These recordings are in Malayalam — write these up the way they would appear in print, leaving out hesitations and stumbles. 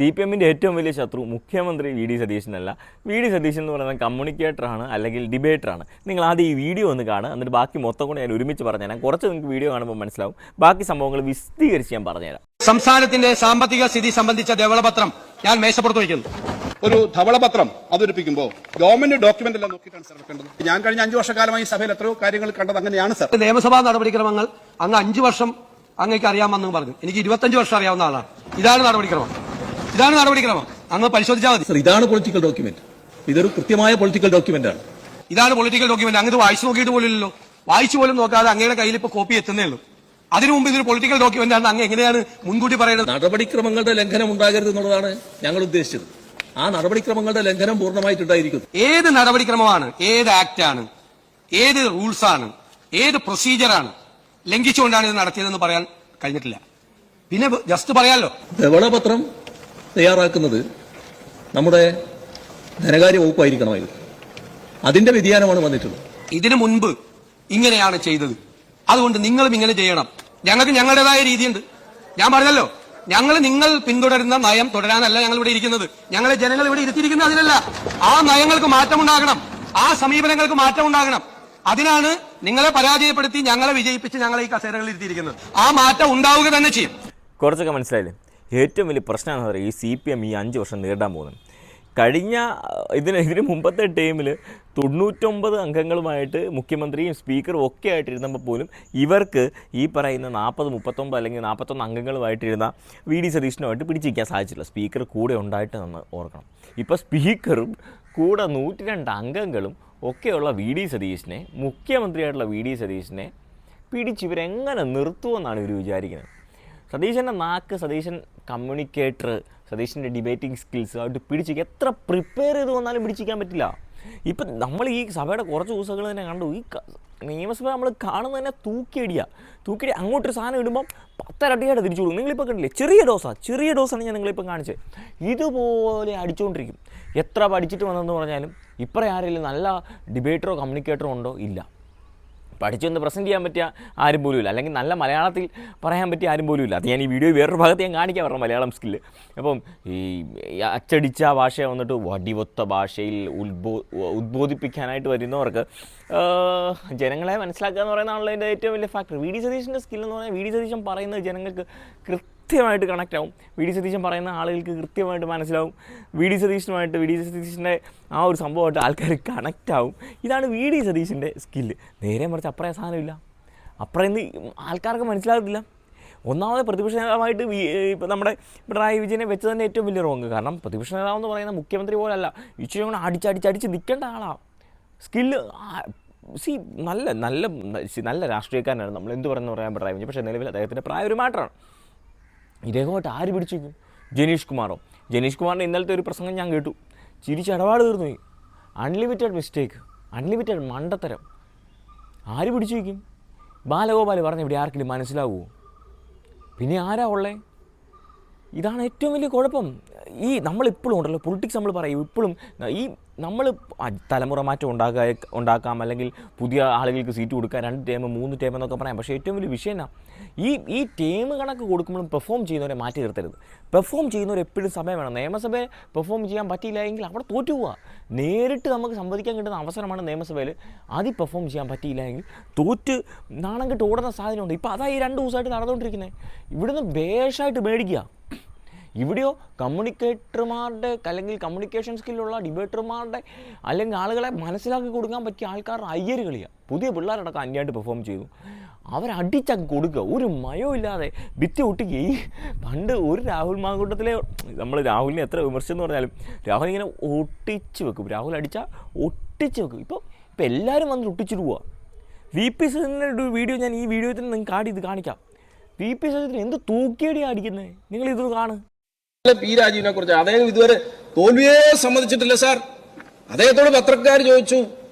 CPM-ന്റെ ഏറ്റവും വലിയ ശത്രു മുഖ്യമന്ത്രി വി.ഡി. സതീശനല്ല. വി.ഡി. സതീശൻ എന്ന് പറയുന്നത് കമ്മ്യൂണിക്കേറ്ററാണ്, അല്ലെങ്കിൽ ഡിബേറ്ററാണ്. നിങ്ങൾ ആദ്യം ഈ വീഡിയോ ഒന്ന് കാണുക, എന്നിട്ട് ബാക്കി മൊത്തം കൂടെ ഞാൻ ഒരുമിച്ച് പറഞ്ഞുതരാം. കുറച്ച് നിങ്ങൾക്ക് വീഡിയോ കാണുമ്പോൾ മനസ്സിലാവും, ബാക്കി സംഭവങ്ങൾ വിശദീകരിച്ച് ഞാൻ പറഞ്ഞുതരാം. സംസ്ഥാനത്തിന്റെ സാമ്പത്തിക സ്ഥിതി സംബന്ധിച്ച ധവളപത്രം ഞാൻ മേശപ്പുറത്ത് വയ്ക്കുന്നു. ഒരു ധവളപത്രം അവതരിപ്പിക്കുമ്പോൾ ഗവൺമെന്റ് ഡോക്യുമെന്റ് എല്ലാം നോക്കിയിട്ടാണ് സർ വെക്കേണ്ടത്. ഞാൻ കഴിഞ്ഞ 5 വർഷക്കാലമായി സഭയിൽ എത്രയോ കാര്യങ്ങൾ കണ്ടത് അങ്ങനെയാണ് സർ. നിയമസഭാ നടപടിക്രമങ്ങൾ അങ്ങ് 5 വർഷം അങ്ങേക്ക് അറിയാമെന്ന് പറഞ്ഞു. എനിക്ക് 25 വർഷം അറിയാവുന്ന ആളാണ്. ഇതാണ് നടപടിക്രമം, ഇതാണ് നടപടിക്രമം. അങ്ങ് പരിശോധിച്ചാൽ മതി. ഇതാണ് പൊളിറ്റിക്കൽ ഡോക്യുമെന്റ്. ഇതൊരു കൃത്യമായ പൊളിറ്റിക്കൽ ഡോക്യുമെന്റ് ആണ്. ഇതാണ് പൊളിറ്റിക്കൽ ഡോക്യുമെന്റ്. അങ്ങ് ഇത് വായിച്ചു നോക്കിയിട്ട് പോലില്ലല്ലോ. വായിച്ചു പോലും നോക്കാതെ അങ്ങയുടെ കയ്യിൽ ഇപ്പൊ കോപ്പി എത്തുന്നേ ഉള്ളൂ. അതിനു മുമ്പ് ഇതൊരു പൊളിറ്റിക്കൽ ഡോക്യുമെന്റ് ആണ്. അങ്ങ് എങ്ങനെയാണ് മുൻകൂട്ടി പറയുന്നത്? നടപടിക്രമങ്ങളുടെ ലംഘനം ഉണ്ടാകരുത് എന്നുള്ളതാണ് ഞങ്ങൾ ഉദ്ദേശിച്ചത്. ആ നടപടിക്രമങ്ങളുടെ ലംഘനം പൂർണ്ണമായിട്ടുണ്ടായിരിക്കുന്നു. ഏത് നടപടിക്രമമാണ്, ഏത് ആക്ട് ആണ്, ഏത് റൂൾസ് ആണ്, ഏത് പ്രൊസീജിയറാണ് ലംഘിച്ചുകൊണ്ടാണ് ഇത് നടത്തിയതെന്ന് പറയാൻ കഴിഞ്ഞിട്ടില്ല. പിന്നെ ജസ്റ്റ് പറയാലോ. ധവളപത്രം തയ്യാറാക്കുന്നത് നമ്മുടെ ധനകാര്യ വകുപ്പായിരിക്കണമായിരുന്നു. അതിന്റെ വ്യതിയാനമാണ് വന്നിട്ടുള്ളത്. ഇതിനു മുൻപ് ഇങ്ങനെയാണ് ചെയ്തത്, അതുകൊണ്ട് നിങ്ങളും ഇങ്ങനെ ചെയ്യണം. ഞങ്ങൾക്ക് ഞങ്ങളുടേതായ രീതിയുണ്ട്. ഞാൻ പറഞ്ഞല്ലോ, നിങ്ങൾ പിന്തുടരുന്ന നയം തുടരാനല്ല ഞങ്ങൾ ഇവിടെ ഇരിക്കുന്നത്. ഞങ്ങളെ ജനങ്ങൾ ഇവിടെ ഇരുത്തിയിരിക്കുന്നത് അതിനല്ല. ആ നയങ്ങൾക്ക് മാറ്റമുണ്ടാകണം, ആ സമീപനങ്ങൾക്ക് മാറ്റമുണ്ടാകണം. അതിനാണ് നിങ്ങളെ പരാജയപ്പെടുത്തി ഞങ്ങളെ വിജയിപ്പിച്ച് ഞങ്ങളെ ഈ കസേരകളിൽ ഇരുത്തിയിരിക്കുന്നത്. ആ മാറ്റം ഉണ്ടാവുക തന്നെ ചെയ്യും. കുറച്ചൊക്കെ മനസ്സിലായില്ലേ? ഏറ്റവും വലിയ പ്രശ്നമാണെന്ന് പറയുക ഈ CPM ഈ 5 വർഷം നേരിടാൻ പോകുന്നത്. കഴിഞ്ഞ ഇതിന് മുമ്പത്തെ ടൈമിൽ 99 അംഗങ്ങളുമായിട്ട് മുഖ്യമന്ത്രിയും സ്പീക്കറും ഒക്കെ ആയിട്ടിരുന്നപ്പോൾ പോലും ഇവർക്ക് ഈ പറയുന്ന 40, 39 അല്ലെങ്കിൽ 41 അംഗങ്ങളുമായിട്ടിരുന്ന വി.ഡി. സതീശനുമായിട്ട് പിടിച്ചിരിക്കാൻ സാധിച്ചില്ല. സ്പീക്കർ കൂടെ ഉണ്ടായിട്ട് നമ്മൾ ഓർക്കണം. ഇപ്പോൾ സ്പീക്കറും കൂടെ 102 അംഗങ്ങളും ഒക്കെയുള്ള വി.ഡി. സതീശനെ, മുഖ്യമന്ത്രിയായിട്ടുള്ള വി.ഡി. സതീശനെ പിടിച്ച് ഇവരെങ്ങനെ നിർത്തുമെന്നാണ് ഇവർ വിചാരിക്കുന്നത്. സതീശൻ്റെ നാക്ക്, സതീശൻ കമ്മ്യൂണിക്കേറ്റർ, സതീശൻ്റെ ഡിബേറ്റിംഗ് സ്കിൽസ് ആയിട്ട് പിടിച്ചിരിക്കുക. എത്ര പ്രിപ്പയർ ചെയ്ത് വന്നാലും പിടിച്ചിരിക്കാൻ പറ്റില്ല. ഇപ്പം നമ്മൾ ഈ സഭയുടെ കുറച്ച് ദിവസങ്ങൾ തന്നെ കണ്ടു. ഈ നിയമസഭ നമ്മൾ കാണുന്നത് തന്നെ തൂക്കിയടി അങ്ങോട്ടൊരു സാധനം ഇടുമ്പം 10 ഇരട്ടിയായിട്ട് തിരിച്ചു കൊടുക്കും. നിങ്ങളിപ്പോൾ കണ്ടില്ലേ, ചെറിയ ഡോസാണ് ഞാൻ നിങ്ങളിപ്പം കാണിച്ചത്. ഇതുപോലെ അടിച്ചുകൊണ്ടിരിക്കും. എത്ര പഠിച്ചിട്ട് വന്നെന്ന് പറഞ്ഞാലും ഇപ്പറേ ആരെങ്കിലും നല്ല ഡിബേറ്ററോ കമ്മ്യൂണിക്കേറ്ററോ ഉണ്ടോ? ഇല്ല. പഠിച്ചൊന്ന് പ്രസൻറ്റ് ചെയ്യാൻ പറ്റിയ ആരും പോലും ഇല്ല, അല്ലെങ്കിൽ നല്ല മലയാളത്തിൽ പറയാൻ പറ്റിയ ആരും പോലും ഇല്ല. അത് ഞാൻ ഈ വീഡിയോ വേറൊരു ഭാഗത്ത് ഞാൻ കാണിക്കാൻ പറഞ്ഞ മലയാളം സ്കില്ല്. അപ്പം ഈ അച്ചടിച്ച ഭാഷ വന്നിട്ട് വടിവൊത്ത ഭാഷയിൽ ഉദ്ബോധിപ്പിക്കാനായിട്ട് വരുന്നവർക്ക് ജനങ്ങളെ മനസ്സിലാക്കുക എന്ന് പറയുന്നതാണല്ലോ എൻ്റെ ഏറ്റവും വലിയ ഫാക്ടർ. വി.ഡി. സതീശൻ്റെ സ്കില്ലെന്ന് പറഞ്ഞാൽ വി.ഡി. സതീശൻ പറയുന്നത് ജനങ്ങൾക്ക് കൃത്യമായിട്ട് കണക്റ്റ് ആവും. വി.ഡി. സതീശൻ പറയുന്ന ആളുകൾക്ക് കൃത്യമായിട്ട് മനസ്സിലാവും. വി.ഡി. സതീശൻ്റെ ആ ഒരു സംഭവമായിട്ട് ആൾക്കാർ കണക്റ്റ് ആവും. ഇതാണ് വി.ഡി. സതീശൻ്റെ സ്കില്ല്. നേരെ മറിച്ച് അപ്പറേ സാധനമില്ല. അപ്പുറം ആൾക്കാർക്ക് മനസ്സിലാകത്തില്ല. ഒന്നാമത് പ്രതിപക്ഷ നേതാവായിട്ട് ഇപ്പം നമ്മുടെ പിണറായി വിജയനെ വെച്ച് തന്നെ ഏറ്റവും വലിയ റോങ്. കാരണം പ്രതിപക്ഷ നേതാവെന്ന് പറയുന്ന മുഖ്യമന്ത്രി പോലല്ല, ഇച്ചിരി കൂടെ അടിച്ചടിച്ച് നിൽക്കേണ്ട ആളാണ്. സ്കില്ല് നല്ല രാഷ്ട്രീയക്കാരനാണ്. നമ്മൾ എന്ത് പറയുന്നത് പറയാൻ പിണറായി വിജയൻ. പക്ഷേ നിലവിൽ അദ്ദേഹത്തിൻ്റെ പ്രായം ഒരു മാറ്റമാണ്. ഇദ്ദേഹമായിട്ട് ആര് പിടിച്ചിരിക്കും? ജനീഷ് കുമാറിൻ്റെ ഇന്നലത്തെ ഒരു പ്രസംഗം ഞാൻ കേട്ടു. ചിരിച്ചടപാട് തീർന്നു പോയി. അൺലിമിറ്റഡ് മിസ്റ്റേക്ക്, അൺലിമിറ്റഡ് മണ്ടത്തരം. ആര് പിടിച്ചിരിക്കും? ബാലഗോപാൽ പറഞ്ഞ ഇവിടെ ആർക്കെങ്കിലും മനസ്സിലാവുമോ? പിന്നെ ആരാ ഉള്ളേ? ഇതാണ് ഏറ്റവും വലിയ കുഴപ്പം. ഈ നമ്മളിപ്പോഴും ഉണ്ടല്ലോ പൊളിറ്റിക്സ്, നമ്മൾ പറയും ഇപ്പോഴും ഈ നമ്മൾ തലമുറ മാറ്റം ഉണ്ടാക്കാം, അല്ലെങ്കിൽ പുതിയ ആളുകൾക്ക് സീറ്റ് കൊടുക്കാം, 2 ടേം 3 ടേം എന്നൊക്കെ പറയാം. പക്ഷേ ഏറ്റവും വലിയ വിഷയം എന്നാ, ഈ ടേം കണക്ക് കൊടുക്കുമ്പോഴും പെർഫോം ചെയ്യുന്നവരെ മാറ്റി നിർത്തരുത്. പെർഫോം ചെയ്യുന്നവർ എപ്പോഴും സമയം വേണം. നിയമസഭയെ പെർഫോം ചെയ്യാൻ പറ്റിയില്ല എങ്കിൽ അവിടെ തോറ്റു പോവുക. നേരിട്ട് നമുക്ക് സംവദിക്കാൻ കിട്ടുന്ന അവസരമാണ് നിയമസഭയിൽ. അതിൽ പെർഫോം ചെയ്യാൻ പറ്റിയില്ല എങ്കിൽ തോറ്റ് നാണം കെട്ട് ഓടുന്ന സാധനമുണ്ട്. ഇപ്പോൾ അതാ ഈ 2 ദിവസമായിട്ട് നടന്നുകൊണ്ടിരിക്കുന്നത്. ഇവിടുന്ന് ബേഷായിട്ട് മേടിക്കുക. ഇവിടെയോ കമ്മ്യൂണിക്കേറ്റർമാരുടെ അല്ലെങ്കിൽ കമ്മ്യൂണിക്കേഷൻ സ്കില്ലുള്ള ഡിബേറ്റർമാരുടെ അല്ലെങ്കിൽ ആളുകളെ മനസ്സിലാക്കി കൊടുക്കാൻ പറ്റിയ ആൾക്കാരുടെ അയ്യര് കളിയാണ്. പുതിയ പിള്ളേരടക്കം അന്യായിട്ട് പെർഫോം ചെയ്തു. അവരടിച്ചങ്ങ് കൊടുക്കുക, ഒരു മയവും ഇല്ലാതെ ഭിത്തി ഒട്ടിക്കുക. ഈ പണ്ട് ഒരു രാഹുൽ മാങ്കൂട്ടത്തിലെ നമ്മൾ രാഹുലിനെ എത്ര വിമർശിച്ചെന്ന് പറഞ്ഞാലും രാഹുൽ ഇങ്ങനെ ഒട്ടിച്ച് വെക്കും. രാഹുൽ അടിച്ചാൽ ഒട്ടിച്ച് വെക്കും. ഇപ്പോൾ എല്ലാവരും വന്നിട്ട് ഒട്ടിച്ചിട്ട് പോവുക. വി.പി. സതീശൻ്റെ ഒരു വീഡിയോ ഞാൻ ഈ വീഡിയോയിൽ തന്നെ നിങ്ങൾക്ക് ഇത് കാണിക്കാം. വി.പി. സതീശന് എന്ത് തൂക്കിയടിയാണ് അടിക്കുന്നത്, നിങ്ങളിത് കാണുക. പി രാജീവിനെ കുറിച്ച് അദ്ദേഹം ഇതുവരെ തോൽവിയെ സമ്മതിച്ചിട്ടില്ല സാർ. അദ്ദേഹത്തോട് പത്രക്കാർ ചോദിച്ചു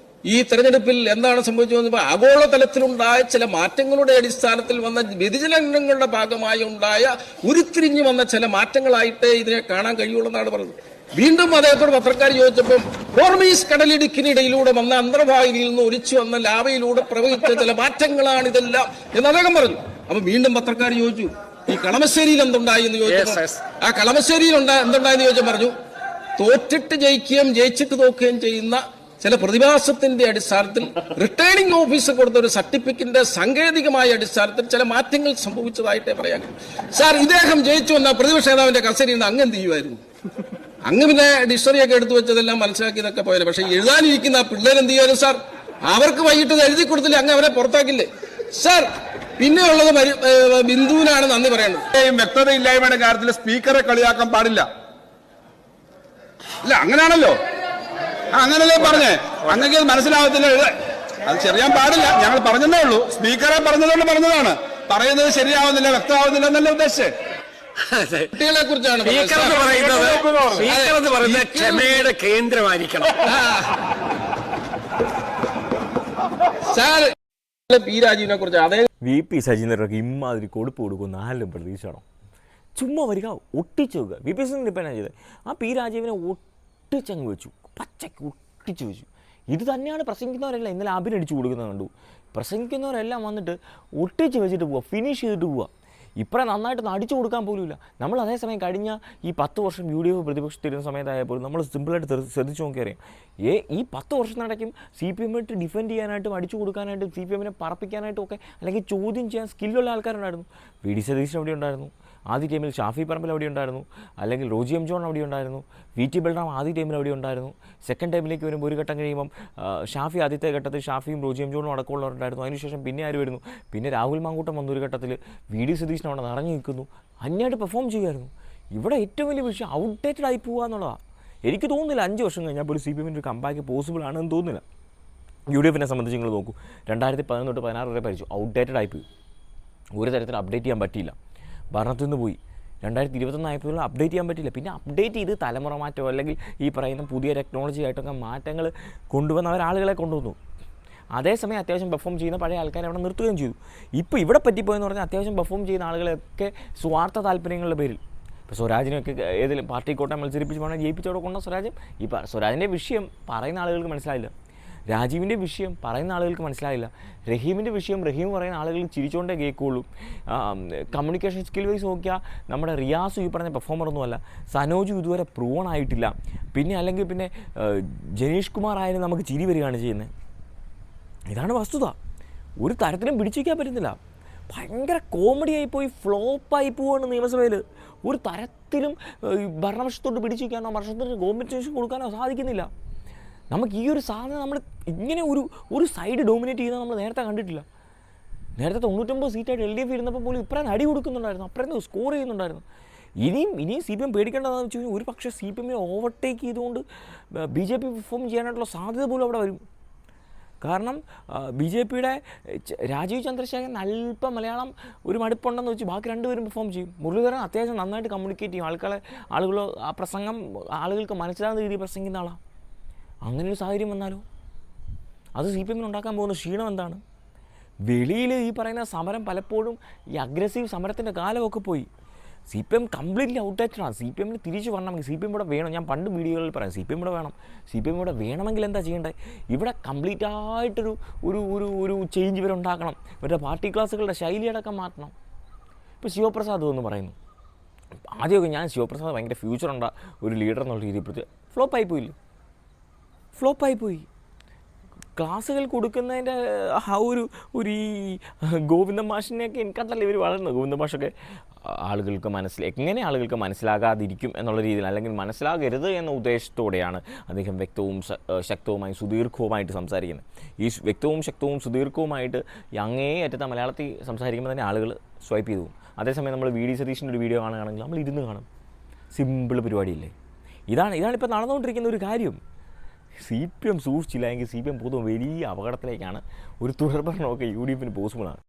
ഈ തെരഞ്ഞെടുപ്പിൽ എന്താണ് സംഭവിച്ചത്. ആഗോളതലത്തിലുണ്ടായ ചില മാറ്റങ്ങളുടെ അടിസ്ഥാനത്തിൽ വന്ന വ്യതിചലനങ്ങളുടെ ഭാഗമായി ഉണ്ടായ ഉരുത്തിരിഞ്ഞു വന്ന ചില മാറ്റങ്ങളായിട്ട് ഇതിനെ കാണാൻ കഴിയുള്ളൂ എന്നാണ് പറഞ്ഞത്. വീണ്ടും അദ്ദേഹത്തോട് പത്രക്കാർ ചോദിച്ചപ്പോൾ ഹോർമീസ് കടലിടുക്കിനിടയിലൂടെ വന്ന അന്തർവാഹിനിയിൽ നിന്ന് ഒലിച്ചു വന്ന ലാവയിലൂടെ പ്രവഹിച്ച ചില മാറ്റങ്ങളാണ് ഇതെല്ലാം എന്ന് അദ്ദേഹം പറഞ്ഞു. അപ്പൊ വീണ്ടും പത്രക്കാർ ചോദിച്ചു ഈ കളമശ്ശേരിയിൽ എന്തുണ്ടായി എന്ന് ചോദിച്ചു. ആ കളമശ്ശേരിയിൽ എന്തുണ്ടായെന്ന് ചോദിച്ചാൽ പറഞ്ഞു, തോറ്റിട്ട് ജയിക്കുകയും ജയിച്ചിട്ട് തോക്കുകയും ചെയ്യുന്ന ചില പ്രതിഭാസത്തിന്റെ അടിസ്ഥാനത്തിൽ റിട്ടേണിംഗ് ഓഫീസർ കൊടുത്ത ഒരു സർട്ടിഫിക്കറ്റിന്റെ സാങ്കേതികമായ അടിസ്ഥാനത്തിൽ ചില മാറ്റങ്ങൾ സംഭവിച്ചതായിട്ടേ പറയാൻ. സാർ, ഇദ്ദേഹം ജയിച്ചു വന്ന പ്രതിപക്ഷ നേതാവിന്റെ കസേരയിൽ നിന്ന് അങ്ങ് എന്ത് ചെയ്യുമായിരുന്നു? അങ്ങ് പിന്നെ ഡിക്ഷണറിയൊക്കെ എടുത്തു വെച്ചതെല്ലാം മനസ്സിലാക്കിയതൊക്കെ പോയാലും, പക്ഷെ എഴുതാനിരിക്കുന്ന ആ പിള്ളേരെന്ത് ചെയ്യുമായിരുന്നു സാർ? അവർക്ക് വൈകിട്ട് എഴുതി കൊടുത്തില്ല, അങ്ങ് അവരെ പുറത്താക്കില്ലേ സാർ? പിന്നെ ഉള്ളത് ബിന്ദുവിനാണ് നന്ദി പറയേണ്ടത്. വ്യക്തതയില്ലായ്മയുടെ കാര്യത്തിൽ സ്പീക്കറെ കളിയാക്കാൻ പാടില്ല. ഇല്ല, അങ്ങനെയാണല്ലോ, അങ്ങനല്ലേ പറഞ്ഞേ. അങ്ങനെ മനസ്സിലാവത്തില്ല, അത് ചെറിയാൻ പാടില്ല. ഞങ്ങൾ പറഞ്ഞതേ ഉള്ളൂ, സ്പീക്കറെ പറഞ്ഞതുകൊണ്ട് പറഞ്ഞതാണ്. പറയുന്നത് ശരിയാവുന്നില്ല, വ്യക്തമാവുന്നില്ല എന്നല്ല ഉദ്ദേശിച്ചത്. കുട്ടികളെ കുറിച്ചാണ് ക്ഷമയുടെ കേന്ദ്രമായിരിക്കണം. സാർ, പി രാജീവിനെ കുറിച്ച് അതേ VP ശശീന്ദ്രനൊക്കെ ഇമ്മാതിരി കൊടുപ്പ് കൊടുക്കും നാലും പ്രതീക്ഷയാണോ? ചുമ്മാ വരിക, ഒട്ടിച്ചു വെക്കുക. VP ശശീന്ദ്രൻ ഇപ്പം എന്നാ ചെയ്തത്? ആ പി രാജീവിനെ ഒട്ടിച്ചങ്ങ് വെച്ചു, പച്ചയ്ക്ക് ഒട്ടിച്ചു വെച്ചു. ഇത് തന്നെയാണ് പ്രസംഗിക്കുന്നവരെല്ലാം ഇന്നലെ അഭിനടിച്ചു കൊടുക്കുന്നത് കണ്ടു. പ്രസംഗിക്കുന്നവരെല്ലാം വന്നിട്ട് ഒട്ടിച്ച് വെച്ചിട്ട് പോവുക, ഫിനിഷ് ചെയ്തിട്ട് പോവുക. ഇപ്പം നന്നായിട്ട് അടിച്ചു കൊടുക്കാൻ പോലുമില്ല. നമ്മൾ അതേസമയം കഴിഞ്ഞ ഈ 10 വർഷം UDF പ്രതിപക്ഷത്തിരുന്ന സമയത്തായപ്പോഴും നമ്മൾ സിമ്പിളായിട്ട് ശ്രദ്ധിച്ചു നോക്കിയറിയാം. ഈ 10 വർഷത്തിനിടയ്ക്കും CPM ഡിഫെൻഡ് ചെയ്യാനായിട്ടും അടിച്ചു കൊടുക്കാനായിട്ടും CPM പറപ്പിക്കാനായിട്ടും ഒക്കെ അല്ലെങ്കിൽ ചോദ്യം ചെയ്യാൻ സ്കില്ലുള്ള ആൾക്കാരുണ്ടായിരുന്നു. VD സതീശൻ അവിടെ ഉണ്ടായിരുന്നു, ആദ്യ ടൈമിൽ ഷാഫി പറമ്പിൽ അവിടെ ഉണ്ടായിരുന്നു, അല്ലെങ്കിൽ റോജി എം ജോൺ അവിടെ ഉണ്ടായിരുന്നു, VT ബൽറാം ആദ്യ ടൈമിൽ അവിടെ ഉണ്ടായിരുന്നു. സെക്കൻഡ് ടൈമിലേക്ക് വരുമ്പോൾ ഒരു ഘട്ടം കഴിയുമ്പം ഷാഫി ആദ്യത്തെ ഘട്ടത്തിൽ ഷാഫിയും റോജി എം ജോണും അടക്കമുള്ളവരുണ്ടായിരുന്നു. അതിനുശേഷം പിന്നെ ആര് വരുന്നു? പിന്നെ രാഹുൽ മാങ്കൂട്ടം വന്നൊരു ഘട്ടത്തിൽ VD സതീശൻ അവിടെ നിറഞ്ഞു നിൽക്കുന്നു, അന്യമായിട്ട് പെർഫോം ചെയ്യുമായിരുന്നു. ഇവിടെ ഏറ്റവും വലിയ വിഷയം ഔട്ട്ഡേറ്റഡ് ആയി പോകുക എന്നുള്ളതാണ്. എനിക്ക് തോന്നുന്നില്ല 5 വർഷം കഴിഞ്ഞാൽ ഒരു CPM ഒരു കമ്പാക്ക് പോസിബിൾ ആണെന്ന് തോന്നുന്നില്ല. UDF സംബന്ധിച്ച് നിങ്ങൾ നോക്കൂ, 2011 തൊട്ട് 2016 വരെ ഭരിച്ചു, ഔട്ട്ഡേറ്റഡ് ആയിപ്പോയി. ഒരു തരത്തിൽ അപ്ഡേറ്റ് ചെയ്യാൻ പറ്റിയില്ല, ഭരണത്തിൽ നിന്ന് പോയി. 2021 ആയപ്പോഴും അപ്ഡേറ്റ് ചെയ്യാൻ പറ്റില്ല. പിന്നെ അപ്ഡേറ്റ് ചെയ്ത് തലമുറ മാറ്റമോ അല്ലെങ്കിൽ ഈ പറയുന്ന പുതിയ ടെക്നോളജി ആയിട്ടൊക്കെ മാറ്റങ്ങൾ കൊണ്ടുവന്ന ആളുകളെ കൊണ്ടുവന്നു. അതേസമയം അത്യാവശ്യം പെർഫോം ചെയ്യുന്ന പഴയ ആൾക്കാരെ അവിടെ നിർത്തുകയും ചെയ്തു. ഇപ്പോൾ ഇവിടെ പറ്റിപ്പോയെന്ന് പറഞ്ഞാൽ അത്യാവശ്യം പെർഫോം ചെയ്യുന്ന ആളുകളെയൊക്കെ സ്വാർത്ഥ താല്പര്യങ്ങളുടെ പേരിൽ ഇപ്പോൾ സ്വരാജിനൊക്കെ ഏതെങ്കിലും പാർട്ടി കോട്ട മത്സരിപ്പിച്ച് വേണം ജയിപ്പിച്ചവിടെ കൊണ്ട സ്വരാജ്. ഈ സ്വരാജിൻ്റെ വിഷയം പറയുന്ന ആളുകൾക്ക് മനസ്സിലായില്ല, രാജീവിൻ്റെ വിഷയം പറയുന്ന ആളുകൾക്ക് മനസ്സിലായില്ല, റഹീമിൻ്റെ വിഷയം റഹീം പറയുന്ന ആളുകൾ ചിരിച്ചുകൊണ്ടേ കേൾക്കുകയുള്ളൂ. കമ്മ്യൂണിക്കേഷൻ സ്കിൽ വൈസ് നോക്കിയാൽ നമ്മുടെ റിയാസ് ഈ പറഞ്ഞ പെർഫോമറൊന്നുമല്ല, സനോജും ഇതുവരെ പ്രൂവൺ ആയിട്ടില്ല. പിന്നെ അല്ലെങ്കിൽ പിന്നെ ജനീഷ് കുമാർ ആയാലും നമുക്ക് ചിരി വരികയാണ് ചെയ്യുന്നത്. ഇതാണ് വസ്തുത. ഒരു തരത്തിലും പിടിച്ചിരിക്കാൻ പറ്റുന്നില്ല. ഭയങ്കര കോമഡി ആയിപ്പോയി, ഫ്ലോപ്പായി പോവാണ് നിയമസഭയിൽ. ഒരു തരത്തിലും ഭരണപക്ഷത്തോട്ട് പിടിച്ചിരിക്കാനോ ഭരണത്തിന് കോമ്പറ്റീഷൻ കൊടുക്കാനോ സാധിക്കുന്നില്ല. നമുക്ക് ഈ ഒരു സാധനം നമ്മൾ ഇങ്ങനെ ഒരു സൈഡ് ഡോമിനേറ്റ് ചെയ്യുന്നത് നമ്മൾ നേരത്തെ കണ്ടിട്ടില്ല. നേരത്തെ 99 സീറ്റായിട്ട് LDF ഇരുന്നപ്പോൾ പോലും ഇപ്പറേ അടി കൊടുക്കുന്നുണ്ടായിരുന്നു, അപ്പുറം സ്കോർ ചെയ്യുന്നുണ്ടായിരുന്നു. ഇനിയും CPM പേടിക്കേണ്ടതാണെന്ന് വെച്ച് കഴിഞ്ഞാൽ ഒരു പക്ഷേ CPM ഓവർടേക്ക് ചെയ്തുകൊണ്ട് BJP പെർഫോം ചെയ്യാനായിട്ടുള്ള സാധ്യത പോലും അവിടെ വരും. കാരണം BJPയുടെ രാജീവ് ചന്ദ്രശേഖരൻ അല്പം മലയാളം ഒരു മടുപ്പുണ്ടെന്ന് വെച്ച് ബാക്കി രണ്ടുപേരും പെർഫോം ചെയ്യും. മുരളീധരൻ അത്യാവശ്യം നന്നായിട്ട് കമ്മ്യൂണിക്കേറ്റ് ചെയ്യും, ആളുകൾ ആ പ്രസംഗം ആളുകൾക്ക് മനസ്സിലാകുന്ന രീതിയിൽ പ്രസംഗിക്കുന്ന ആളാണ്. അങ്ങനെ ഒരു സാഹചര്യം വന്നാലോ അത് CPM ഉണ്ടാക്കാൻ പോകുന്ന ക്ഷീണം എന്താണ്? വെളിയിൽ ഈ പറയുന്ന സമരം പലപ്പോഴും ഈ അഗ്രസീവ് സമരത്തിൻ്റെ കാലമൊക്കെ പോയി. CPM completely ഔട്ട്ഡേറ്റഡാണ്. CPM തിരിച്ചു വരണമെങ്കിൽ CPM ഇവിടെ വേണം. ഞാൻ പണ്ട് വീഡിയോകളിൽ പറയാം, CPM ഇവിടെ വേണം. CPM ഇവിടെ വേണമെങ്കിൽ എന്താ ചെയ്യേണ്ടത്? ഇവിടെ കംപ്ലീറ്റ് ആയിട്ടൊരു ഒരു ഒരു ഒരു ചേഞ്ച് ഇവർ ഉണ്ടാക്കണം. ഇവരുടെ പാർട്ടി ക്ലാസ്സുകളുടെ ശൈലിയടക്കം മാറ്റണം. ഇപ്പോൾ ശിവപ്രസാദ് എന്ന് പറയുന്നു, ആദ്യമൊക്കെ ഞാൻ ശിവപ്രസാദ് ഭയങ്കര ഫ്യൂച്ചറുണ്ട ഒരു ലീഡർ എന്നുള്ള രീതിയിൽ ഫ്ലോപ്പായിപ്പോയി. ക്ലാസ്സുകൾ കൊടുക്കുന്നതിൻ്റെ ആ ഒരു ഈ ഗോവിന്ദ മാഷിനെയൊക്കെ എനിക്കതല്ല ഇവർ വളർന്നത്. ഗോവിന്ദ മാഷൊക്കെ എങ്ങനെ ആളുകൾക്ക് മനസ്സിലാകാതിരിക്കും എന്നുള്ള രീതിയിൽ, അല്ലെങ്കിൽ മനസ്സിലാകരുത് എന്ന ഉദ്ദേശത്തോടെയാണ് അദ്ദേഹം വ്യക്തവും ശക്തവുമായി സുദീർഘവുമായിട്ട് സംസാരിക്കുന്നത്. ഈ വ്യക്തവും ശക്തവും സുദീർഘവുമായിട്ട് അങ്ങേയറ്റത്തെ മലയാളത്തിൽ സംസാരിക്കുമ്പോൾ തന്നെ ആളുകൾ സ്വൈപ്പ് ചെയ്തു പോകും. അതേസമയം നമ്മൾ VD സതീഷിൻ്റെ ഒരു വീഡിയോ കാണുകയാണെങ്കിൽ നമ്മൾ ഇരുന്ന് കാണും. സിമ്പിൾ പരിപാടിയില്ലേ? ഇതാണിപ്പോൾ നടന്നുകൊണ്ടിരിക്കുന്ന ഒരു കാര്യം. CPM സൂക്ഷിച്ചില്ല എങ്കിൽ CPM പൊതുവെ വലിയ അപകടത്തിലേക്കാണ്. ഒരു തുടർഭരണമൊക്കെ UDFന് പോസിബിളാണ്.